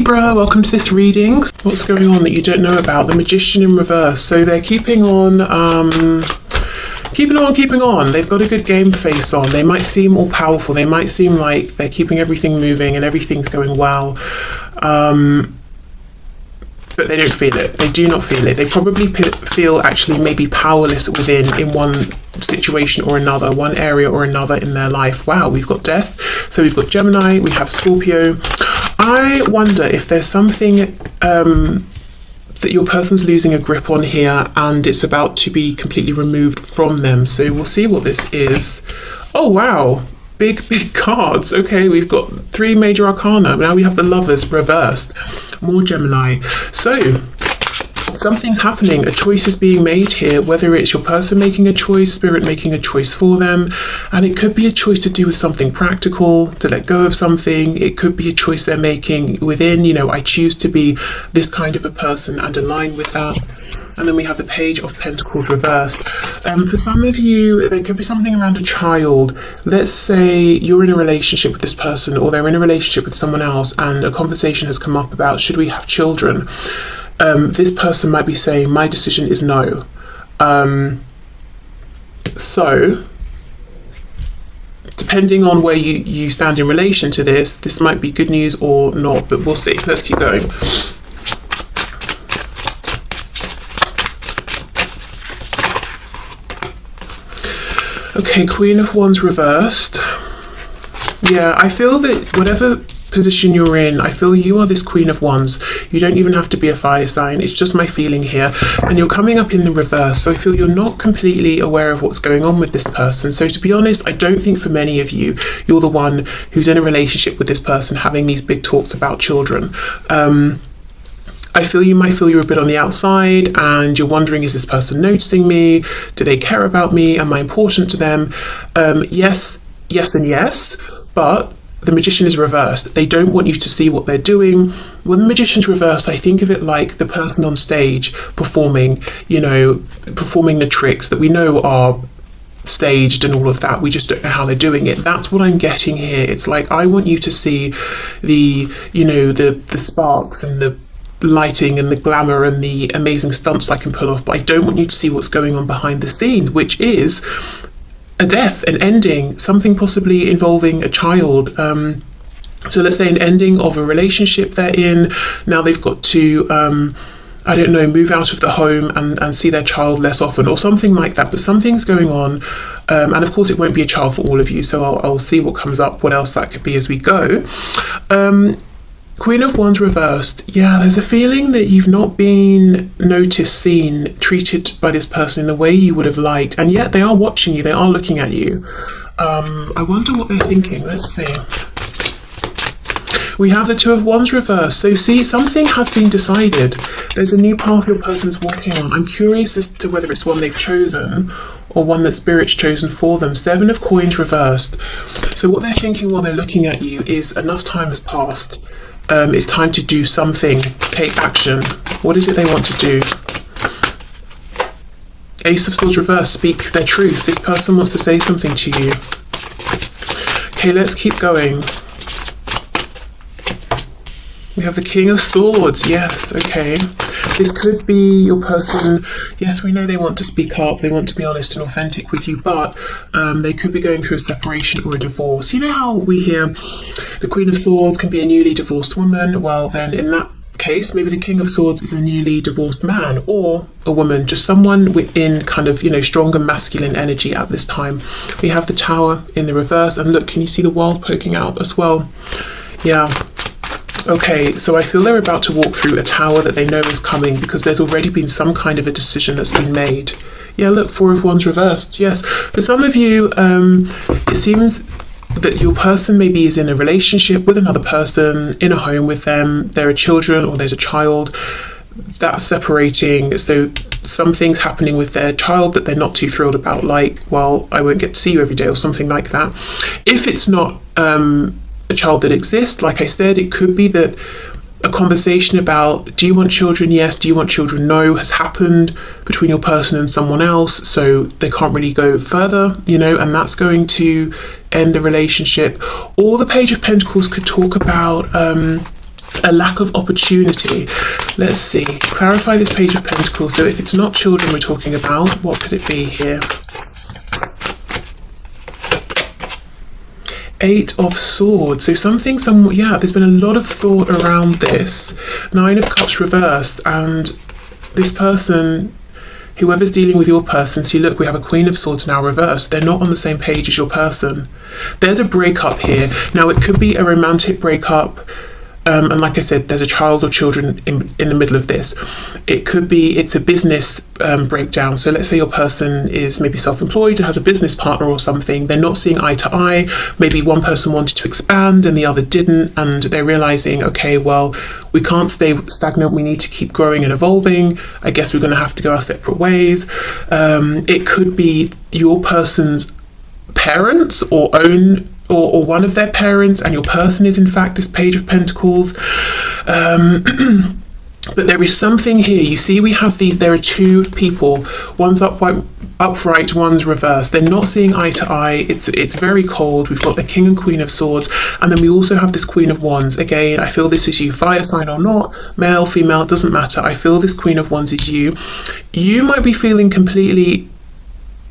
Libra, welcome to this reading. What's going on that you don't know about? The Magician in reverse. So they're keeping on. They've got a good game face on. They might seem all powerful. They might seem like they're keeping everything moving and everything's going well. But they don't feel it. They do not feel it. They probably feel actually maybe powerless within in one situation or another, one area or another in their life. Wow, we've got Death. So we've got Gemini, we have Scorpio. I wonder if there's something that your person's losing a grip on here and it's about to be completely removed from them. So we'll see what this is. Oh, wow. Big cards. Okay, we've got 3 major arcana. Now we have the Lovers reversed. More Gemini. So something's happening. A choice is being made here, whether it's your person making a choice, spirit making a choice for them. And it could be a choice to do with something practical, to let go of something. It could be a choice they're making within, I choose to be this kind of a person and align with that. And then we have the Page of Pentacles reversed. For some of you, there could be something around a child. Let's say you're in a relationship with this person or they're in a relationship with someone else and a conversation has come up about, should we have children? This person might be saying, my decision is no. So, depending on where you stand in relation to this might be good news or not, but we'll see. Let's keep going. Okay, Queen of Wands reversed. Yeah, I feel that whatever position you're in, I feel you are this Queen of Wands. You don't even have to be a fire sign. It's just my feeling here. And you're coming up in the reverse. So I feel you're not completely aware of what's going on with this person. So to be honest, I don't think for many of you, you're the one who's in a relationship with this person having these big talks about children. I feel you might feel you're a bit on the outside and you're wondering, is this person noticing me? Do they care about me? Am I important to them? Yes, and yes, but the Magician is reversed. They don't want you to see what they're doing. When the Magician's reversed, I think of it like the person on stage performing, performing the tricks that we know are staged and all of that. We just don't know how they're doing it. That's what I'm getting here. It's like, I want you to see the sparks and the lighting and the glamour and the amazing stunts I can pull off, but I don't want you to see what's going on behind the scenes, which is a death, an ending, something possibly involving a child. So let's say an ending of a relationship they're in. Now they've got to move out of the home and see their child less often or something like that, but something's going on. And of course it won't be a child for all of you, so I'll see what comes up, what else that could be as we go. Queen of Wands reversed. Yeah, there's a feeling that you've not been noticed, seen, treated by this person in the way you would have liked, and yet they are watching you, they are looking at you. I wonder what they're thinking. Let's see. We have the Two of Wands reversed. So see, something has been decided. There's a new path your person's walking on. I'm curious as to whether it's one they've chosen or one that Spirit's chosen for them. 7 of Coins reversed. So what they're thinking while they're looking at you is enough time has passed. It's time to do something, take action. What is it they want to do? Ace of Swords reversed, speak their truth. This person wants to say something to you. Okay, let's keep going. We have the King of Swords. Yes, okay. This could be your person. Yes, we know they want to speak up, they want to be honest and authentic with you, but they could be going through a separation or a divorce. You know how we hear the Queen of Swords can be a newly divorced woman? Well, then in that case, maybe the King of Swords is a newly divorced man or a woman, just someone within kind of, stronger masculine energy at this time. We have the Tower in the reverse, and look, can you see the World poking out as well? Yeah. Okay, so I feel they're about to walk through a tower that they know is coming because there's already been some kind of a decision that's been made. Yeah, look, 4 of Wands reversed. Yes, for some of you, it seems that your person maybe is in a relationship with another person, in a home with them, there are children or there's a child that's separating, so something's happening with their child that they're not too thrilled about, like, well, I won't get to see you every day or something like that. If it's not a child that exists, like I said, it could be that a conversation about, do you want children? Yes. Do you want children? No, has happened between your person and someone else, so they can't really go further, and that's going to end the relationship. Or the Page of Pentacles could talk about a lack of opportunity. Let's see, clarify this Page of Pentacles. So if it's not children we're talking about, what could it be here? Eight of Swords. So something, yeah, there's been a lot of thought around this. Nine of Cups reversed, and this person, whoever's dealing with your person, see, look, we have a Queen of Swords now reversed. They're not on the same page as your person. There's a breakup here. Now, it could be a romantic breakup. And like I said, there's a child or children in the middle of this. It could be, it's a business breakdown. So let's say your person is maybe self-employed and has a business partner or something. They're not seeing eye to eye. Maybe one person wanted to expand and the other didn't. And they're realizing, okay, well, we can't stay stagnant. We need to keep growing and evolving. I guess we're going to have to go our separate ways. It could be your person's parents or one of their parents, and your person is in fact this Page of Pentacles. But there is something here. You see, we have these, there are two people, one's upright, one's reversed. They're not seeing eye to eye. It's very cold. We've got the King and Queen of Swords, and then we also have this Queen of Wands. Again, I feel this is you, fire sign or not, male, female, it doesn't matter. I feel this Queen of Wands is you. You might be feeling completely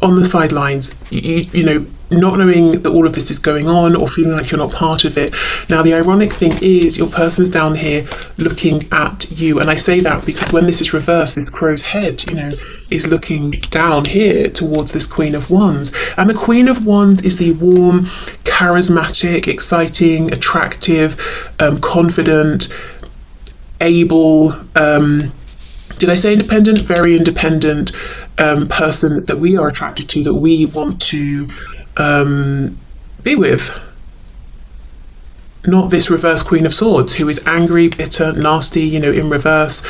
on the sidelines, you know, not knowing that all of this is going on, or feeling like you're not part of it. Now, the ironic thing is your person's down here looking at you, and I say that because when this is reversed, this crow's head, you know, is looking down here towards this Queen of Wands, and the Queen of Wands is the warm, charismatic, exciting, attractive, confident, able, did I say independent? Very independent person that we are attracted to, that we want to be with. Not this reverse Queen of Swords who is angry, bitter, nasty, you know, in reverse,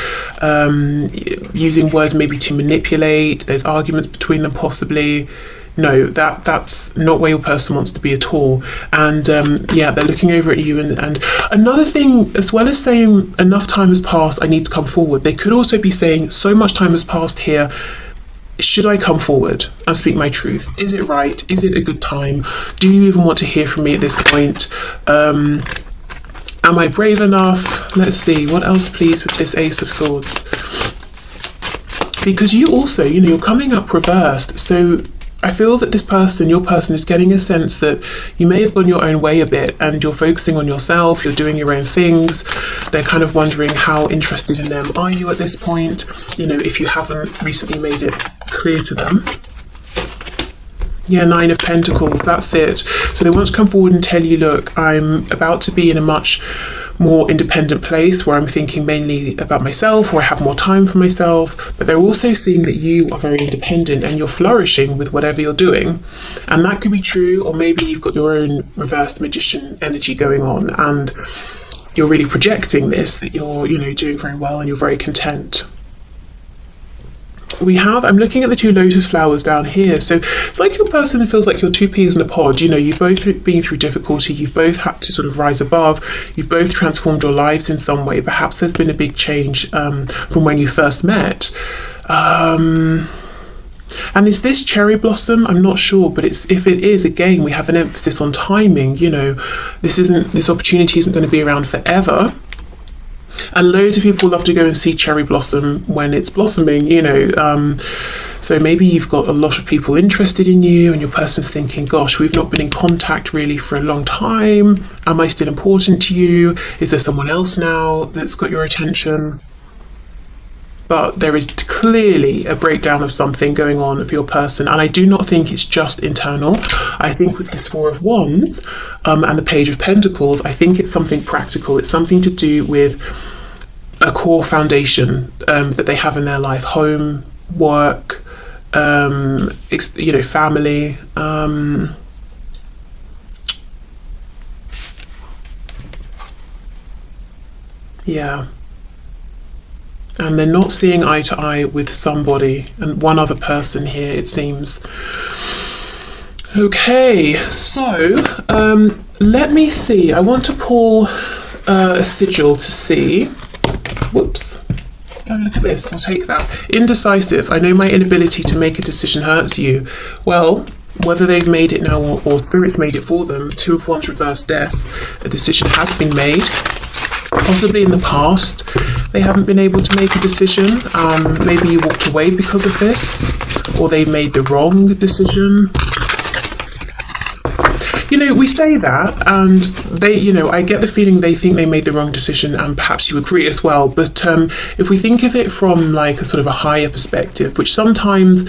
using words maybe to manipulate. There's arguments between them possibly. No, that's not where your person wants to be at all. And yeah, they're looking over at you. And another thing, as well as saying enough time has passed, I need to come forward, they could also be saying so much time has passed here. Should I come forward and speak my truth? Is it right? Is it a good time? Do you even want to hear from me at this point? Am I brave enough? Let's see, what else please with this Ace of Swords? Because you also, you know, you're coming up reversed. So I feel that this person, your person, is getting a sense that you may have gone your own way a bit and you're focusing on yourself, you're doing your own things. They're kind of wondering how interested in them are you at this point, you know, if you haven't recently made it clear to them. Yeah, Nine of Pentacles, that's it. So they want to come forward and tell you, look, I'm about to be in a much more independent place where I'm thinking mainly about myself, where I have more time for myself, but they're also seeing that you are very independent and you're flourishing with whatever you're doing. And that could be true, or maybe you've got your own reversed magician energy going on and you're really projecting this, that you're, you know, doing very well and you're very content. I'm looking at the two lotus flowers down here. So it's like your person feels like you're two peas in a pod. You know, you've both been through difficulty, you've both had to sort of rise above, you've both transformed your lives in some way. Perhaps there's been a big change from when you first met. And is this cherry blossom? I'm not sure, but if it is, again, we have an emphasis on timing. You know, this opportunity isn't going to be around forever. And loads of people love to go and see cherry blossom when it's blossoming, you know. So maybe you've got a lot of people interested in you and your person's thinking, gosh, we've not been in contact really for a long time. Am I still important to you? Is there someone else now that's got your attention? But there is clearly a breakdown of something going on for your person. And I do not think it's just internal. I think with this Four of Wands and the Page of Pentacles, I think it's something practical. It's something to do with a core foundation that they have in their life. Home, work, you know, family. Yeah. And they're not seeing eye to eye with somebody, and one other person here, it seems. Okay, so let me see. I want to pull a sigil to see. Whoops. Oh, look at this. I'll take that. Indecisive. I know my inability to make a decision hurts you. Well, whether they've made it now or Spirit's made it for them, Two of Wands reverse death. A decision has been made. Possibly in the past, they haven't been able to make a decision. Maybe you walked away because of this, or they made the wrong decision. You know, we say that, and they, you know, I get the feeling they think they made the wrong decision, and perhaps you agree as well. But if we think of it from like a sort of a higher perspective, which sometimes,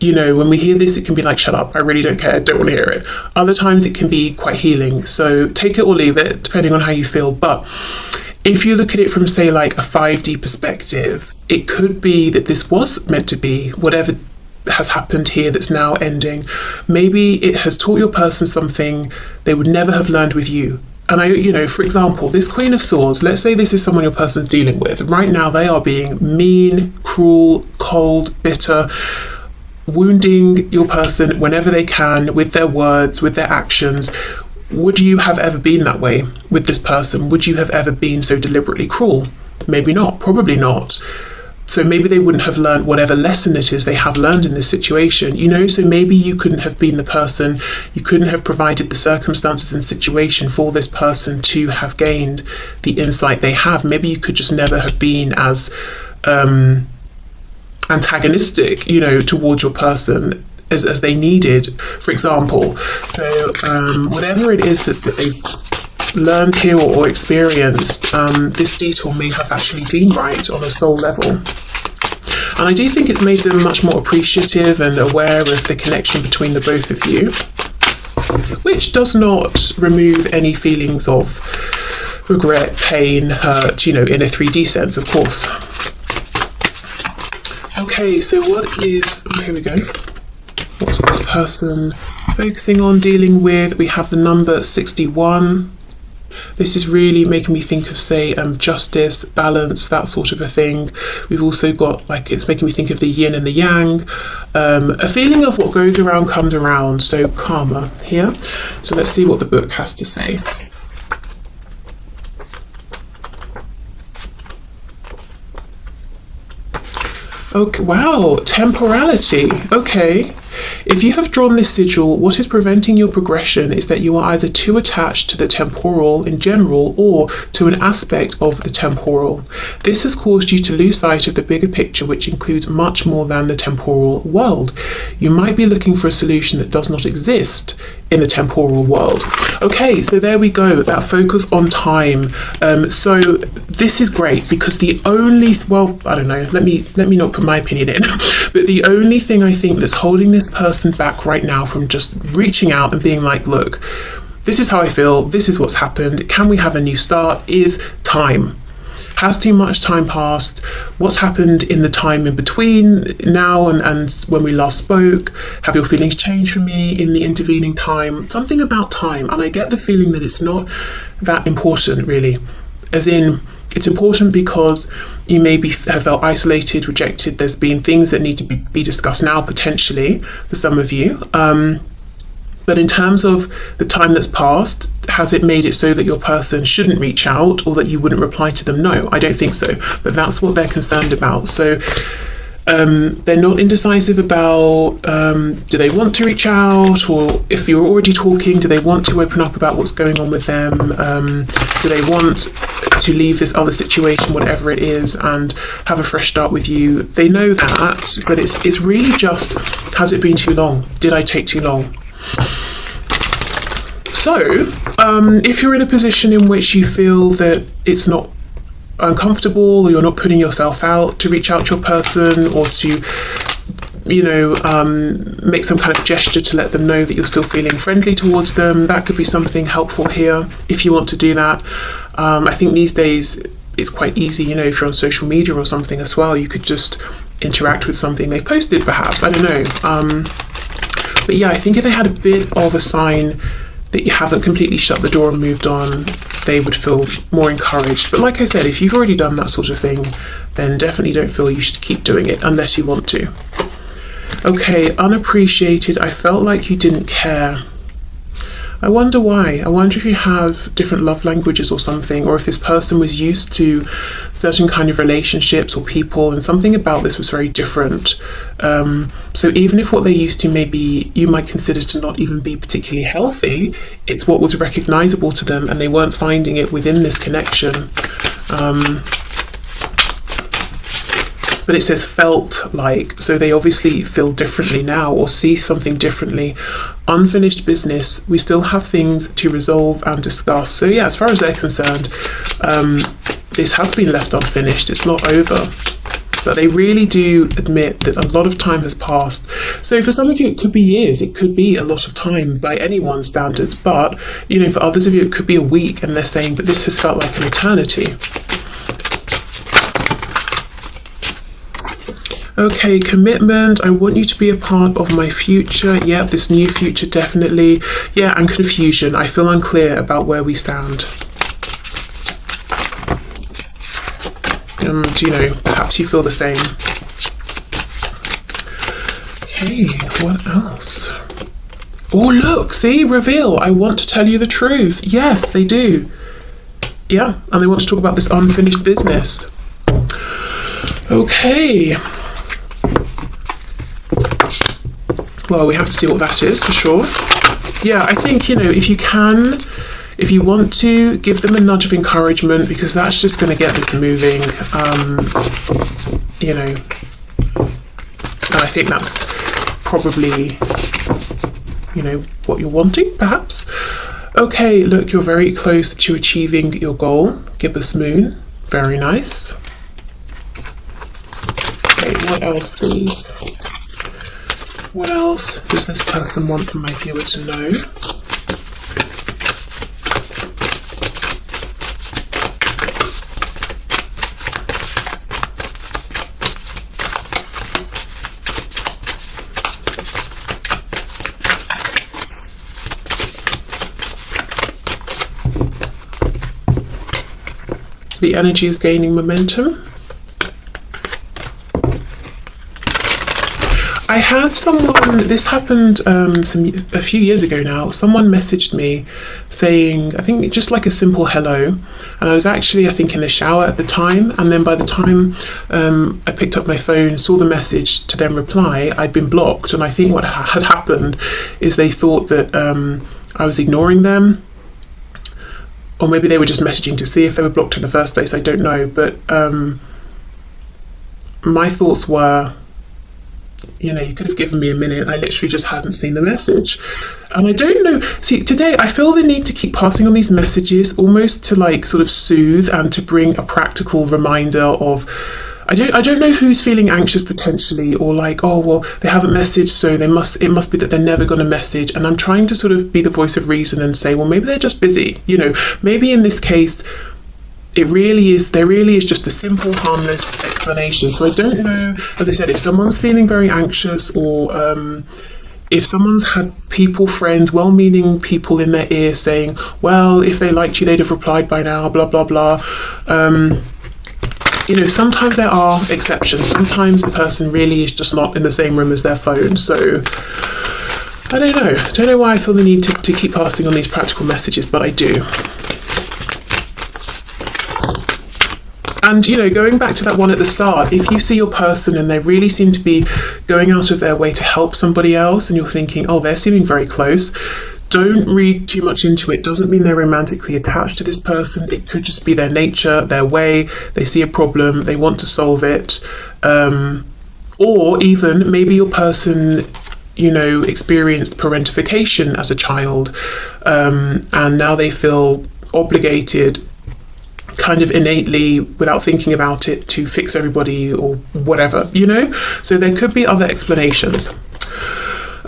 you know, when we hear this, it can be like, shut up, I really don't care, I don't want to hear it. Other times it can be quite healing. So take it or leave it, depending on how you feel. But if you look at it from, say, like a 5D perspective, it could be that this was meant to be whatever has happened here that's now ending. Maybe it has taught your person something they would never have learned with you. And I, you know, for example, this Queen of Swords, let's say this is someone your person's dealing with. Right now they are being mean, cruel, cold, bitter, wounding your person whenever they can with their words, with their actions. Would you have ever been that way with this person? Would you have ever been so deliberately cruel? Maybe not, probably not. So maybe they wouldn't have learned whatever lesson it is they have learned in this situation, you know, so maybe you couldn't have been the person, you couldn't have provided the circumstances and situation for this person to have gained the insight they have. Maybe you could just never have been as antagonistic, you know, towards your person as they needed, for example. So whatever it is that they've learned here or experienced, this detour may have actually been right on a soul level. And I do think it's made them much more appreciative and aware of the connection between the both of you, which does not remove any feelings of regret, pain, hurt, you know, in a 3D sense, of course. Okay, so what is, here we go. What's this person focusing on, dealing with? We have the number 61. This is really making me think of, say, justice, balance, that sort of a thing. We've also got, like, it's making me think of the yin and the yang. A feeling of what goes around comes around, so karma here. So let's see what the book has to say. Okay, wow, temporality. Okay. If you have drawn this sigil, what is preventing your progression is that you are either too attached to the temporal in general or to an aspect of the temporal. This has caused you to lose sight of the bigger picture, which includes much more than the temporal world. You might be looking for a solution that does not exist in the temporal world. Okay, so there we go, that focus on time. So this is great because the only, well, I don't know, let me not put my opinion in, but the only thing I think that's holding this person back right now from just reaching out and being like, look, this is how I feel, this is what's happened, can we have a new start, is time. Has too much time passed? What's happened in the time in between now and when we last spoke? Have your feelings changed for me in the intervening time? Something about time, and I get the feeling that it's not that important really. As in, it's important because you maybe have felt isolated, rejected. There's been things that need to be discussed now, potentially, for some of you. But in terms of the time that's passed, has it made it so that your person shouldn't reach out or that you wouldn't reply to them? No, I don't think so. But that's what they're concerned about. So they're not indecisive about do they want to reach out, or if you're already talking, do they want to open up about what's going on with them? Do they want to leave this other situation, whatever it is, and have a fresh start with you? They know that, but it's really just, has it been too long? Did I take too long? So, if you're in a position in which you feel that it's not uncomfortable, or you're not putting yourself out to reach out to your person, or to, you know, make some kind of gesture to let them know that you're still feeling friendly towards them, that could be something helpful here if you want to do that. I think these days it's quite easy, you know, if you're on social media or something as well, you could just interact with something they've posted perhaps, I don't know. But yeah, I think if they had a bit of a sign that you haven't completely shut the door and moved on, they would feel more encouraged. But like I said, if you've already done that sort of thing, then definitely don't feel you should keep doing it unless you want to. Okay, unappreciated. I felt like you didn't care. I wonder why. I wonder if you have different love languages or something, or if this person was used to certain kind of relationships or people, and something about this was very different. So even if what they're used to maybe you might consider to not even be particularly healthy, it's what was recognizable to them, and they weren't finding it within this connection. But it says felt like, so they obviously feel differently now or see something differently. Unfinished business, we still have things to resolve and discuss. So yeah, as far as they're concerned, this has been left unfinished. It's not over. But they really do admit that a lot of time has passed. So for some of you, it could be years. It could be a lot of time by anyone's standards. But, you know, for others of you, it could be a week. And they're saying, but this has felt like an eternity. Okay, commitment. I want you to be a part of my future. Yeah, this new future, definitely. Yeah, and confusion. I feel unclear about where we stand. And, you know, perhaps you feel the same. Okay, what else? Oh, look, see, reveal. I want to tell you the truth. Yes, they do. Yeah, and they want to talk about this unfinished business. Okay. Well, we have to see what that is for sure. Yeah, I think, you know, if you want to, give them a nudge of encouragement, because that's just going to get this moving. You know, and I think that's probably, you know, what you're wanting, perhaps. Okay, look, you're very close to achieving your goal. Gibbous moon, very nice. Okay, what else, please? What else does this person want from my viewer to know? The energy is gaining momentum. I had someone, this happened a few years ago now, someone messaged me saying, I think just like a simple hello, and I was actually, I think, in the shower at the time, and then by the time I picked up my phone, saw the message to then reply, I'd been blocked, and I think what had happened is they thought that I was ignoring them, or maybe they were just messaging to see if they were blocked in the first place, I don't know, but my thoughts were, you know, you could have given me a minute. I literally just hadn't seen the message. And I don't know. See, today I feel the need to keep passing on these messages, almost to like sort of soothe and to bring a practical reminder of, I don't know who's feeling anxious potentially, or like, oh, well, they haven't messaged, so it must be that they're never going to message. And I'm trying to sort of be the voice of reason and say, well, maybe they're just busy. You know, maybe in this case, there really is just a simple, harmless explanation. So I don't know, as I said, if someone's feeling very anxious, or if someone's had people, friends, well-meaning people in their ear saying, well, if they liked you, they'd have replied by now, blah, blah, blah. You know, sometimes there are exceptions. Sometimes the person really is just not in the same room as their phone. So I don't know why I feel the need to keep passing on these practical messages, but I do. And, you know, going back to that one at the start, if you see your person and they really seem to be going out of their way to help somebody else, and you're thinking, oh, they're seeming very close, don't read too much into it. Doesn't mean they're romantically attached to this person. It could just be their nature, their way. They see a problem, they want to solve it. Or even maybe your person, you know, experienced parentification as a child, and now they feel obligated, kind of innately, without thinking about it, to fix everybody or whatever, you know. So there could be other explanations.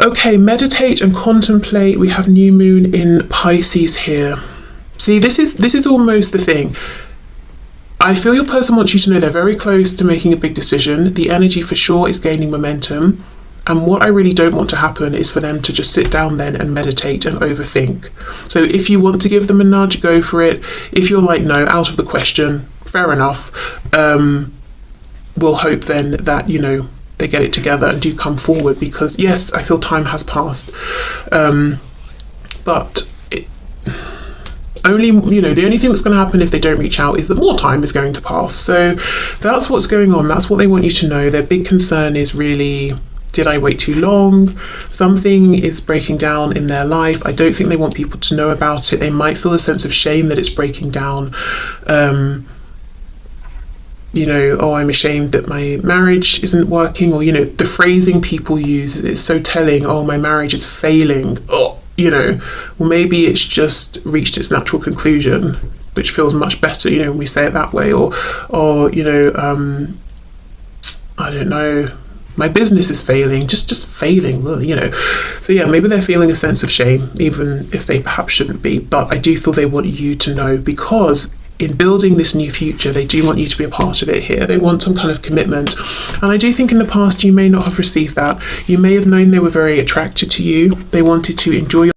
Okay, meditate and contemplate. We have new moon in Pisces here. See, this is almost the thing. I feel your person wants you to know they're very close to making a big decision. The energy for sure is gaining momentum. And what I really don't want to happen is for them to just sit down then and meditate and overthink. So if you want to give them a nudge, go for it. If you're like, no, out of the question, fair enough. We'll hope then that, you know, they get it together and do come forward, because yes, I feel time has passed. But only, you know, the only thing that's going to happen if they don't reach out is that more time is going to pass. So that's what's going on. That's what they want you to know. Their big concern is really, did I wait too long? Something is breaking down in their life. I don't think they want people to know about it. They might feel a sense of shame that it's breaking down. You know, oh, I'm ashamed that my marriage isn't working, or, you know, the phrasing people use is so telling. Oh, my marriage is failing. Oh, you know, well, maybe it's just reached its natural conclusion, which feels much better, you know, when we say it that way. Or you know, I don't know, my business is failing, just failing, you know. So yeah, maybe they're feeling a sense of shame, even if they perhaps shouldn't be. But I do feel they want you to know, because in building this new future, they do want you to be a part of it here. They want some kind of commitment. And I do think in the past you may not have received that. You may have known they were very attracted to you. They wanted to enjoy your